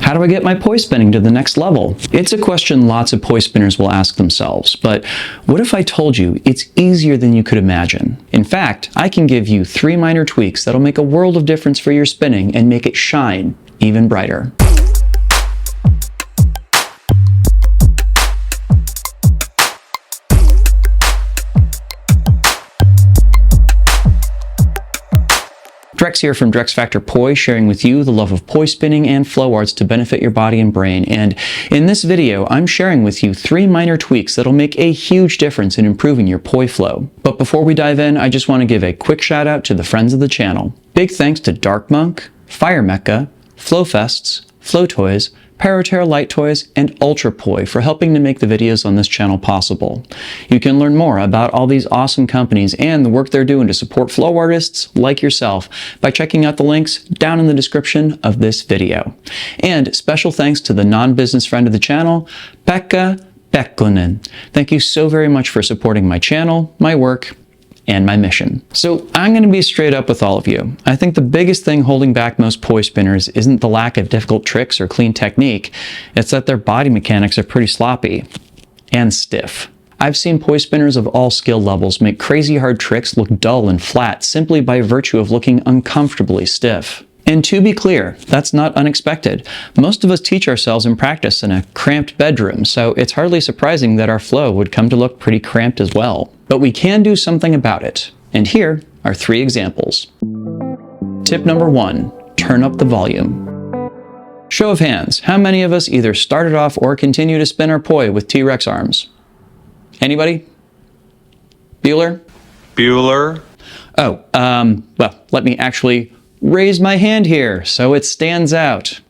How do I get my poi spinning to the next level? It's a question lots of poi spinners will ask themselves, but what if I told you it's easier than you could imagine? In fact, I can give you 3 minor tweaks that'll make a world of difference for your spinning and make it shine even brighter. Drex here from DrexFactor Poi, sharing with you the love of poi spinning and flow arts to benefit your body and brain. And in this video, I'm sharing with you 3 minor tweaks that'll make a huge difference in improving your poi flow. But before we dive in, I just want to give a quick shout out to the friends of the channel. Big thanks to Dark Monk, Fire Mecca, Flowfests, Flow Toys, Paraterra Light Toys, and Ultra Poi for helping to make the videos on this channel possible. You can learn more about all these awesome companies and the work they're doing to support flow artists like yourself by checking out the links down in the description of this video. And special thanks to the non-business friend of the channel, Pekka Pekkonen. Thank you so very much for supporting my channel, my work, and my mission. So I'm going to be straight up with all of you. I think the biggest thing holding back most poi spinners isn't the lack of difficult tricks or clean technique, it's that their body mechanics are pretty sloppy and stiff. I've seen poi spinners of all skill levels make crazy hard tricks look dull and flat simply by virtue of looking uncomfortably stiff. And to be clear, that's not unexpected. Most of us teach ourselves in practice in a cramped bedroom, so it's hardly surprising that our flow would come to look pretty cramped as well. But we can do something about it. And here are 3 examples. Tip number 1, turn up the volume. Show of hands, how many of us either started off or continue to spin our poi with T-Rex arms? Anybody? Bueller? Bueller? Oh, well, let me actually raise my hand here so it stands out.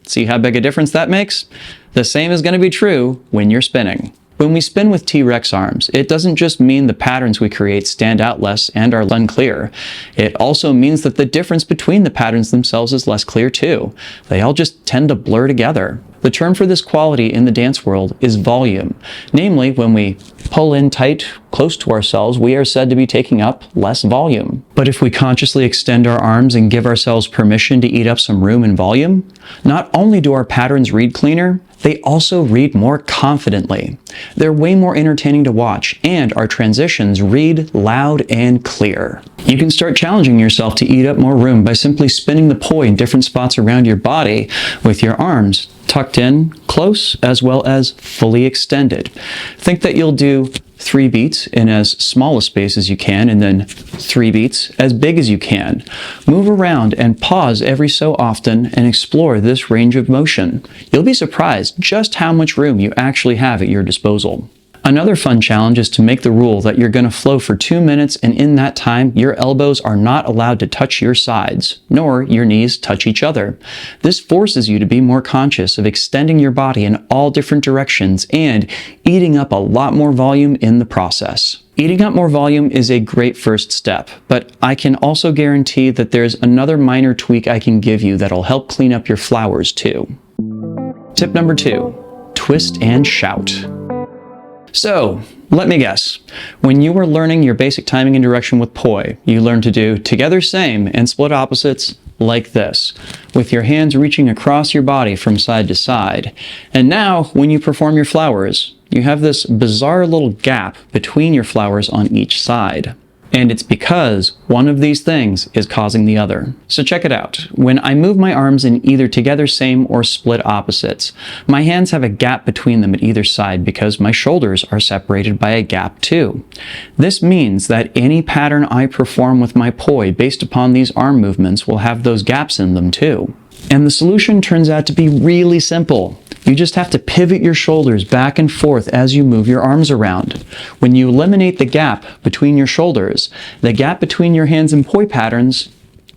See how big a difference that makes? The same is going to be true when you're spinning. When we spin with T-Rex arms, it doesn't just mean the patterns we create stand out less and are unclear. It also means that the difference between the patterns themselves is less clear too. They all just tend to blur together. The term for this quality in the dance world is volume. Namely, when we pull in tight, close to ourselves, we are said to be taking up less volume. But if we consciously extend our arms and give ourselves permission to eat up some room and volume, not only do our patterns read cleaner, they also read more confidently. They're way more entertaining to watch, and our transitions read loud and clear. You can start challenging yourself to eat up more room by simply spinning the poi in different spots around your body with your arms tucked in, close, as well as fully extended. Think that you'll do 3 beats in as small a space as you can, and then 3 beats as big as you can. Move around and pause every so often and explore this range of motion. You'll be surprised just how much room you actually have at your disposal. Another fun challenge is to make the rule that you're going to flow for 2 minutes, and in that time, your elbows are not allowed to touch your sides, nor your knees touch each other. This forces you to be more conscious of extending your body in all different directions and eating up a lot more volume in the process. Eating up more volume is a great first step, but I can also guarantee that there's another minor tweak I can give you that'll help clean up your flowers too. Tip number 2, twist and shout. So, let me guess. When you were learning your basic timing and direction with poi, you learned to do together same and split opposites like this, with your hands reaching across your body from side to side. And now, when you perform your flowers, you have this bizarre little gap between your flowers on each side. And it's because one of these things is causing the other. So check it out. When I move my arms in either together same or split opposites, my hands have a gap between them at either side because my shoulders are separated by a gap too. This means that any pattern I perform with my poi based upon these arm movements will have those gaps in them too. And the solution turns out to be really simple. You just have to pivot your shoulders back and forth as you move your arms around. When you eliminate the gap between your shoulders, the gap between your hands and poi patterns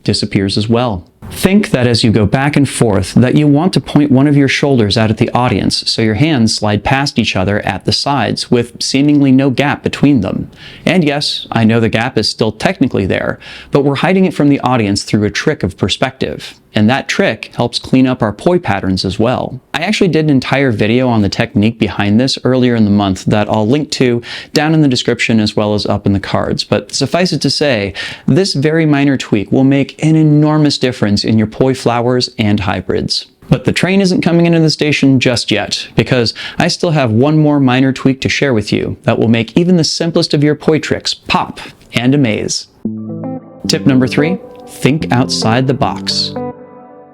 disappears as well. Think that as you go back and forth, that you want to point one of your shoulders out at the audience so your hands slide past each other at the sides with seemingly no gap between them. And yes, I know the gap is still technically there, but we're hiding it from the audience through a trick of perspective. And that trick helps clean up our poi patterns as well. I actually did an entire video on the technique behind this earlier in the month that I'll link to down in the description as well as up in the cards. But suffice it to say, this very minor tweak will make an enormous difference in your poi flowers and hybrids. But the train isn't coming into the station just yet, because I still have one more minor tweak to share with you that will make even the simplest of your poi tricks pop and amaze. Tip number 3, think outside the box.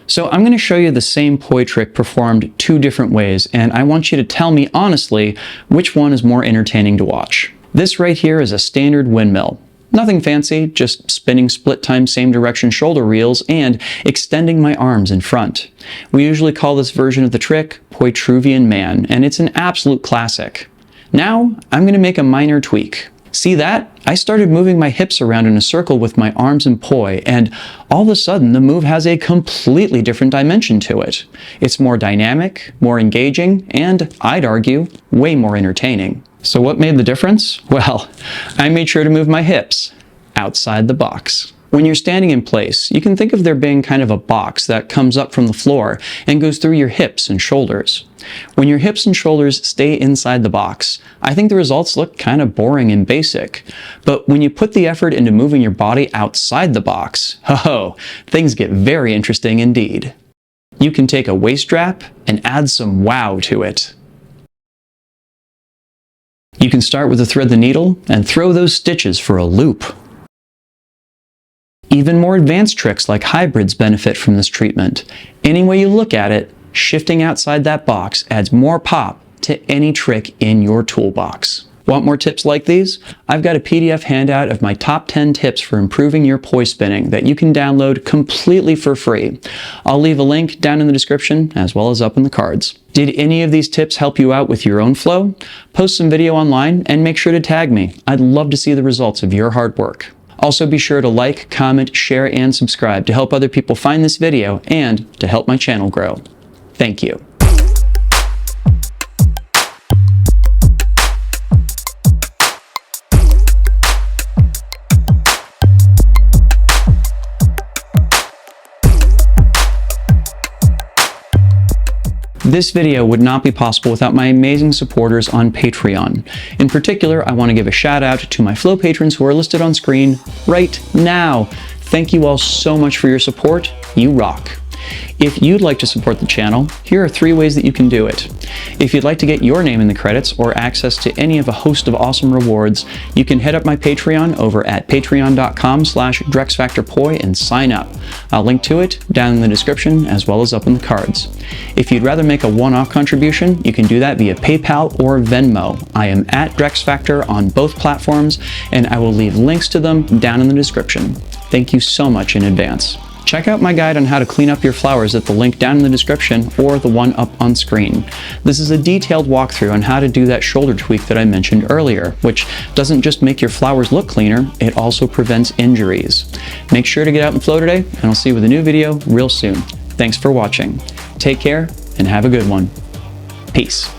So I'm going to show you the same poi trick performed 2 different ways, and I want you to tell me honestly which one is more entertaining to watch. This right here is a standard windmill. Nothing fancy, just spinning split time same direction shoulder reels and extending my arms in front. We usually call this version of the trick Poitruvian Man, and it's an absolute classic. Now I'm going to make a minor tweak. See that? I started moving my hips around in a circle with my arms in poi, and all of a sudden the move has a completely different dimension to it. It's more dynamic, more engaging, and I'd argue, way more entertaining. So what made the difference? Well, I made sure to move my hips outside the box. When you're standing in place, you can think of there being kind of a box that comes up from the floor and goes through your hips and shoulders. When your hips and shoulders stay inside the box, I think the results look kind of boring and basic. But when you put the effort into moving your body outside the box, oh, things get very interesting indeed. You can take a waist strap and add some wow to it. You can start with a thread the needle and throw those stitches for a loop. Even more advanced tricks like hybrids benefit from this treatment. Any way you look at it, shifting outside that box adds more pop to any trick in your toolbox. Want more tips like these? I've got a PDF handout of my top 10 tips for improving your poi spinning that you can download completely for free. I'll leave a link down in the description as well as up in the cards. Did any of these tips help you out with your own flow? Post some video online and make sure to tag me. I'd love to see the results of your hard work. Also be sure to like, comment, share, and subscribe to help other people find this video and to help my channel grow. Thank you. This video would not be possible without my amazing supporters on Patreon. In particular, I want to give a shout out to my Flow patrons who are listed on screen right now. Thank you all so much for your support. You rock. If you'd like to support the channel, here are 3 ways that you can do it. If you'd like to get your name in the credits or access to any of a host of awesome rewards, you can head up my Patreon over at patreon.com/DrexFactorPoi and sign up. I'll link to it down in the description as well as up in the cards. If you'd rather make a one-off contribution, you can do that via PayPal or Venmo. I am at DrexFactor on both platforms, and I will leave links to them down in the description. Thank you so much in advance. Check out my guide on how to clean up your flowers at the link down in the description or the one up on screen. This is a detailed walkthrough on how to do that shoulder tweak that I mentioned earlier, which doesn't just make your flowers look cleaner, it also prevents injuries. Make sure to get out and flow today, and I'll see you with a new video real soon. Thanks for watching. Take care and have a good one. Peace.